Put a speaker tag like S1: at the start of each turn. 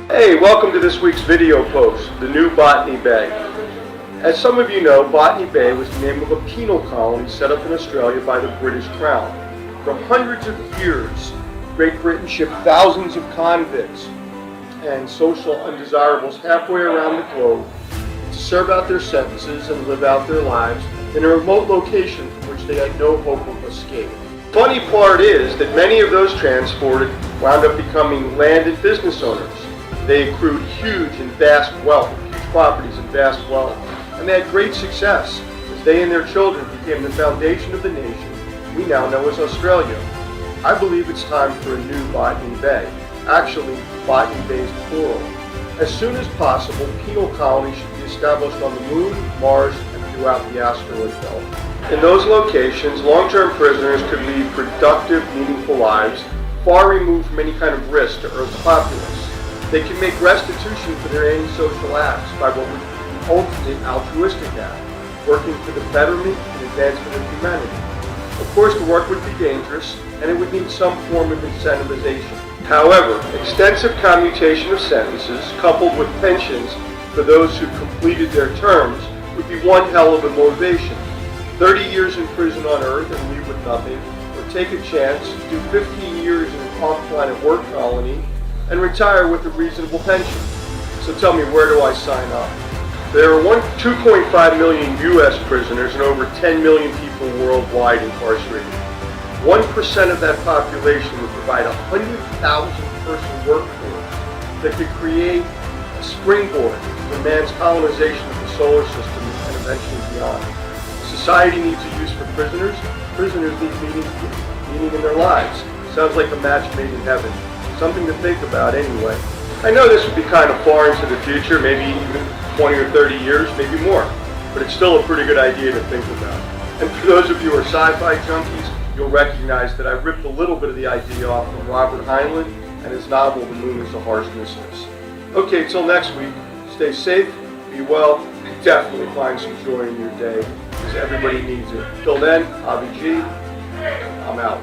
S1: Hey, welcome to this week's video post, the new Botany Bay. As some of you know, Botany Bay was the name of a penal colony set up in Australia by the British Crown. For hundreds of years, Great Britain shipped thousands of convicts and social undesirables halfway around the globe to serve out their sentences and live out their lives in a remote location from which they had no hope of escape. Funny part is that many of those transported wound up becoming land and business owners. They accrued huge and vast wealth, huge properties and vast wealth, and they had great success as they and their children became the foundation of the nation we now know as Australia. I believe it's time for a new Botany Bay. Actually, Botany Bay is plural. As soon as possible, penal colonies should be established on the Moon, Mars, and throughout the asteroid belt. In those locations, long-term prisoners could lead productive, meaningful lives, far removed from any kind of risk to Earth's populace. They can make restitution for their antisocial acts by what would be the ultimate altruistic act, working for the betterment and advancement of humanity. Of course, the work would be dangerous, and it would need some form of incentivization. However, extensive commutation of sentences, coupled with pensions for those who completed their terms, would be one hell of a motivation. 30 years in prison on Earth and leave with nothing, or take a chance, do 15 years in an off-planet work colony, and retire with a reasonable pension. So tell me, where do I sign up? There are 2.5 million U.S. prisoners and over 10 million people worldwide incarcerated. 1% of that population would provide a 100,000 person workforce that could create a springboard for man's colonization of the solar system and eventually beyond. Society needs a use for prisoners. Prisoners need meaning in their lives. Sounds like a match made in heaven. Something to think about anyway. I know this would be kind of far into the future, maybe even 20 or 30 years, maybe more, but it's still a pretty good idea to think about. And for those of you who are sci-fi junkies, you'll recognize that I ripped a little bit of the idea off from Robert Heinlein and his novel, The Moon is the Harsh Mistress. Okay, till next week, stay safe, be well, and definitely find some joy in your day, because everybody needs it. Till then, Avi G, I'm out.